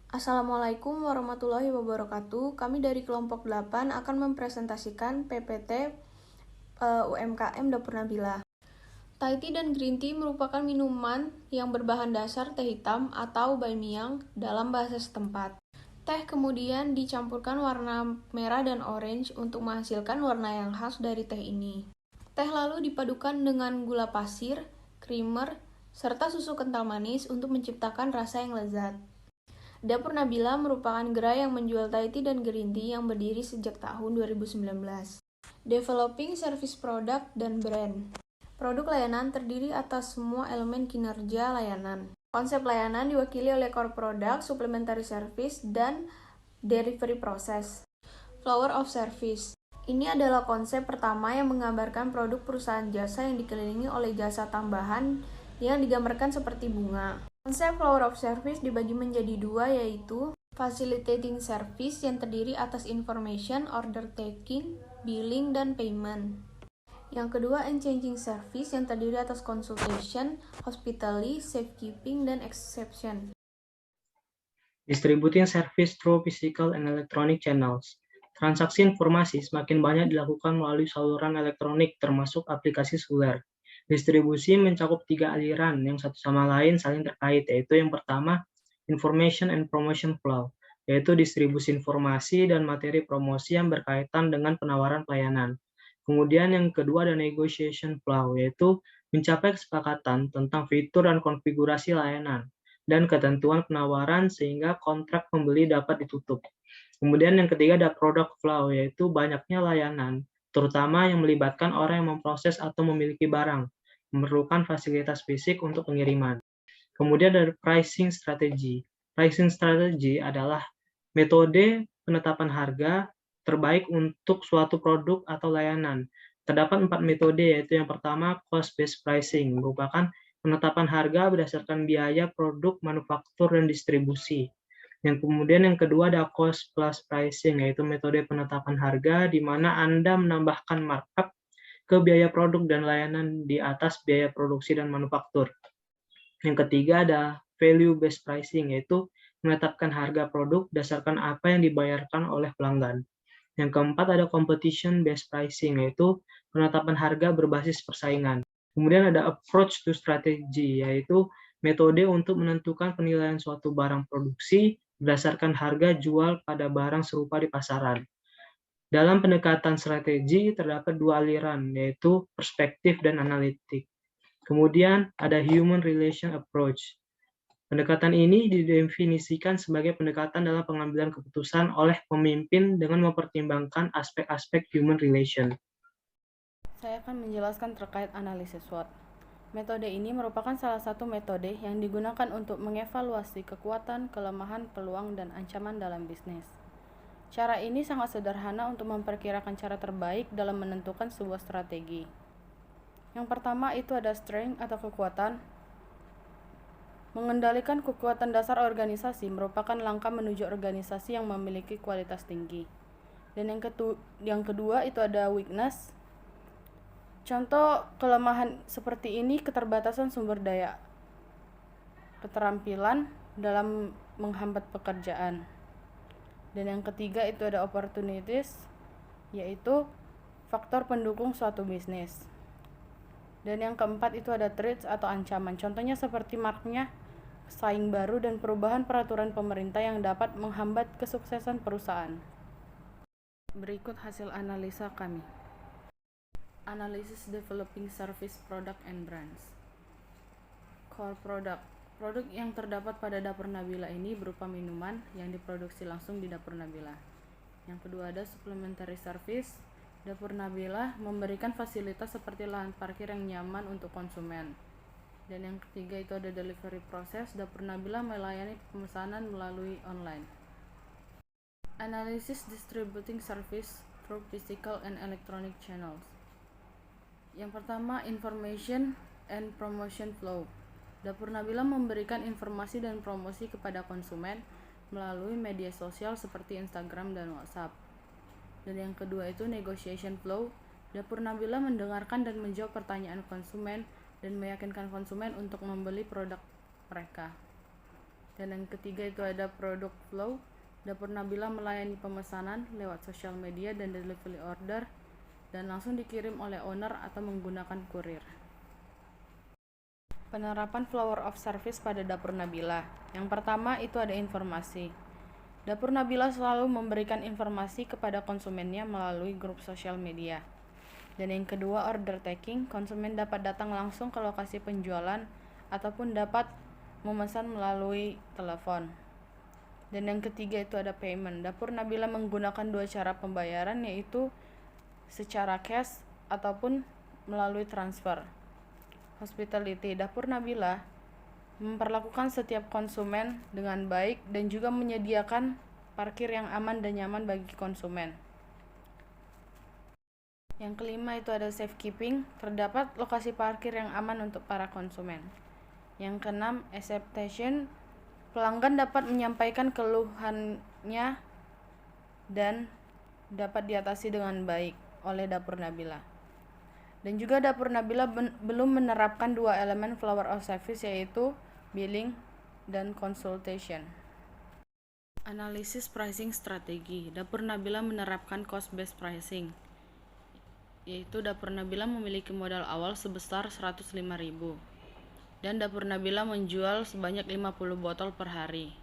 Assalamualaikum warahmatullahi wabarakatuh. Kami dari kelompok 8 akan mempresentasikan PPT UMKM Dapur Nabila. Thai tea dan green tea merupakan minuman yang berbahan dasar teh hitam atau baimiang dalam bahasa setempat. Teh kemudian dicampurkan warna merah dan orange untuk menghasilkan warna yang khas dari teh ini. Teh lalu dipadukan dengan gula pasir, creamer, serta susu kental manis untuk menciptakan rasa yang lezat. Dapur Nabila merupakan gerai yang menjual Thai tea dan green tea yang berdiri sejak tahun 2019. Developing service product dan brand. Produk layanan terdiri atas semua elemen kinerja layanan. Konsep layanan diwakili oleh core product, supplementary service, dan delivery process. Flower of service. Ini adalah konsep pertama yang menggambarkan produk perusahaan jasa yang dikelilingi oleh jasa tambahan yang digambarkan seperti bunga. Konsep flower of service dibagi menjadi dua, yaitu facilitating service yang terdiri atas information, order taking, billing, dan payment. Yang kedua, exchanging service yang terdiri atas consultation, hospitality, safekeeping, dan exception. Distributing service through physical and electronic channels. Transaksi informasi semakin banyak dilakukan melalui saluran elektronik termasuk aplikasi seluler. Distribusi mencakup 3 aliran yang satu sama lain saling terkait, yaitu yang pertama, information and promotion flow, yaitu distribusi informasi dan materi promosi yang berkaitan dengan penawaran pelayanan. Kemudian yang kedua ada negotiation flow, yaitu mencapai kesepakatan tentang fitur dan konfigurasi layanan dan ketentuan penawaran sehingga kontrak pembeli dapat ditutup. Kemudian yang ketiga ada product flow, yaitu banyaknya layanan, terutama yang melibatkan orang yang memproses atau memiliki barang, memerlukan fasilitas fisik untuk pengiriman. Kemudian ada pricing strategy. Pricing strategy adalah metode penetapan harga terbaik untuk suatu produk atau layanan. Terdapat 4 metode, yaitu yang pertama cost-based pricing, merupakan penetapan harga berdasarkan biaya produk, manufaktur, dan distribusi. Yang kedua ada cost plus pricing, yaitu metode penetapan harga di mana Anda menambahkan markup ke biaya produk dan layanan di atas biaya produksi dan manufaktur. Yang ketiga ada value based pricing, yaitu menetapkan harga produk berdasarkan apa yang dibayarkan oleh pelanggan. Yang keempat ada competition based pricing, yaitu penetapan harga berbasis persaingan. Kemudian ada approach to strategy, yaitu metode untuk menentukan penilaian suatu barang produksi berdasarkan harga jual pada barang serupa di pasaran. Dalam pendekatan strategi terdapat dua aliran, yaitu perspektif dan analitik. Kemudian ada human relation approach. Pendekatan ini didefinisikan sebagai pendekatan dalam pengambilan keputusan oleh pemimpin dengan mempertimbangkan aspek-aspek human relation. Saya akan menjelaskan terkait analisis SWOT. Metode ini merupakan salah satu metode yang digunakan untuk mengevaluasi kekuatan, kelemahan, peluang, dan ancaman dalam bisnis. Cara ini sangat sederhana untuk memperkirakan cara terbaik dalam menentukan sebuah strategi. Yang pertama itu ada strength atau kekuatan. Mengendalikan kekuatan dasar organisasi merupakan langkah menuju organisasi yang memiliki kualitas tinggi. Dan yang kedua itu ada weakness. Contoh kelemahan seperti ini keterbatasan sumber daya, keterampilan dalam menghambat pekerjaan. Dan yang ketiga itu ada opportunities, yaitu faktor pendukung suatu bisnis. Dan yang keempat itu ada threats atau ancaman. Contohnya seperti marketnya, saing baru, dan perubahan peraturan pemerintah yang dapat menghambat kesuksesan perusahaan. Berikut hasil analisa kami. Analisis developing service, product, and brands. Core product. Produk yang terdapat pada Dapur Nabila ini berupa minuman yang diproduksi langsung di Dapur Nabila. Yang kedua ada supplementary service. Dapur Nabila memberikan fasilitas seperti lahan parkir yang nyaman untuk konsumen. Dan yang ketiga itu ada delivery process. Dapur Nabila melayani pemesanan melalui online. Analisis distributing service through physical and electronic channels. Yang pertama, information and promotion flow. Dapur Nabila memberikan informasi dan promosi kepada konsumen melalui media sosial seperti Instagram dan WhatsApp. Dan yang kedua itu negotiation flow. Dapur Nabila mendengarkan dan menjawab pertanyaan konsumen dan meyakinkan konsumen untuk membeli produk mereka. Dan yang ketiga itu ada product flow. Dapur Nabila melayani pemesanan lewat sosial media dan delivery order dan langsung dikirim oleh owner atau menggunakan kurir. Penerapan flower of service pada Dapur Nabila. Yang pertama itu ada informasi. Dapur Nabila selalu memberikan informasi kepada konsumennya melalui grup sosial media. Dan yang kedua order taking, konsumen dapat datang langsung ke lokasi penjualan ataupun dapat memesan melalui telepon. Dan yang ketiga itu ada payment. Dapur Nabila menggunakan dua cara pembayaran, yaitu secara cash ataupun melalui transfer. Hospitality. Dapur Nabila memperlakukan setiap konsumen dengan baik dan juga menyediakan parkir yang aman dan nyaman bagi konsumen. Yang kelima itu ada safekeeping. Terdapat lokasi parkir yang aman untuk para konsumen. Yang keenam, acceptation. Pelanggan dapat menyampaikan keluhannya dan dapat diatasi dengan baik oleh Dapur Nabila. Dan juga Dapur Nabila belum menerapkan dua elemen flower of service, yaitu billing dan consultation. Analisis pricing strategi. Dapur Nabila menerapkan cost based pricing, yaitu Dapur Nabila memiliki modal awal sebesar 105.000 dan Dapur Nabila menjual sebanyak 50 botol per hari.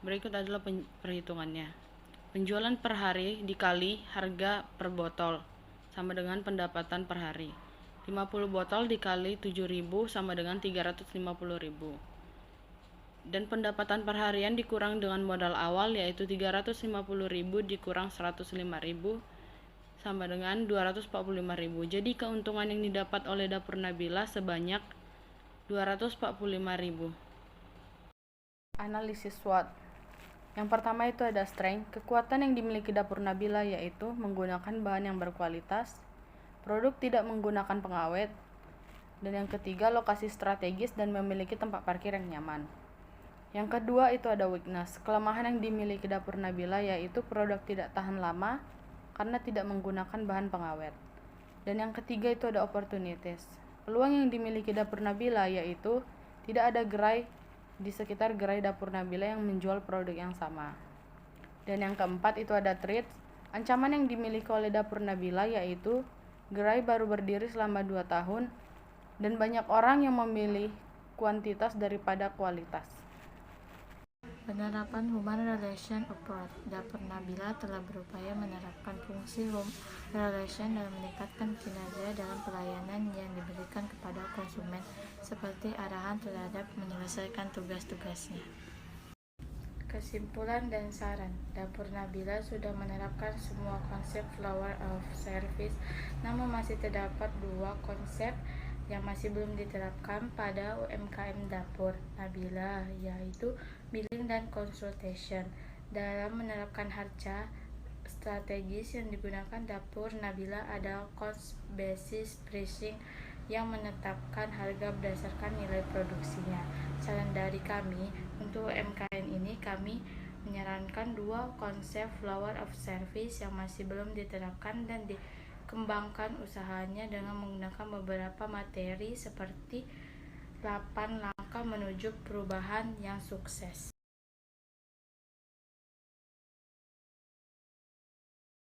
Berikut adalah perhitungannya. Penjualan per hari dikali harga per botol sama dengan pendapatan per hari. 50 botol dikali 7.000 sama dengan 350.000. Dan pendapatan per harian dikurang dengan modal awal, yaitu 350.000 dikurang 105.000 sama dengan 245.000. Jadi keuntungan yang didapat oleh Dapur Nabila sebanyak 245.000. Analisis SWOT. Yang pertama itu ada strength. Kekuatan yang dimiliki Dapur Nabila yaitu menggunakan bahan yang berkualitas, produk tidak menggunakan pengawet, dan yang ketiga lokasi strategis dan memiliki tempat parkir yang nyaman. Yang kedua itu ada weakness. Kelemahan yang dimiliki Dapur Nabila yaitu produk tidak tahan lama karena tidak menggunakan bahan pengawet. Dan yang ketiga itu ada opportunities. Peluang yang dimiliki Dapur Nabila yaitu tidak ada gerai di sekitar gerai Dapur Nabila yang menjual produk yang sama. Dan yang keempat itu ada threats. Ancaman yang dimiliki oleh Dapur Nabila yaitu gerai baru berdiri selama 2 tahun dan banyak orang yang memilih kuantitas daripada kualitas. Penerapan Human Relation Approach. Dapur Nabila telah berupaya menerapkan fungsi Human Relation dalam meningkatkan kinerja dalam pelayanan yang diberikan kepada konsumen, seperti arahan terhadap menyelesaikan tugas-tugasnya. Kesimpulan dan saran. Dapur Nabila sudah menerapkan semua konsep flower of service, namun masih terdapat 2 konsep yang masih belum diterapkan pada UMKM Dapur Nabila, yaitu billing dan consultation. Dalam menerapkan harga strategis yang digunakan Dapur Nabila adalah cost basis pricing yang menetapkan harga berdasarkan nilai produksinya. Saran dari kami untuk UMKM ini, kami menyarankan 2 konsep flower of service yang masih belum diterapkan dan dikembangkan usahanya dengan menggunakan beberapa materi seperti 8 langkah menuju perubahan yang sukses.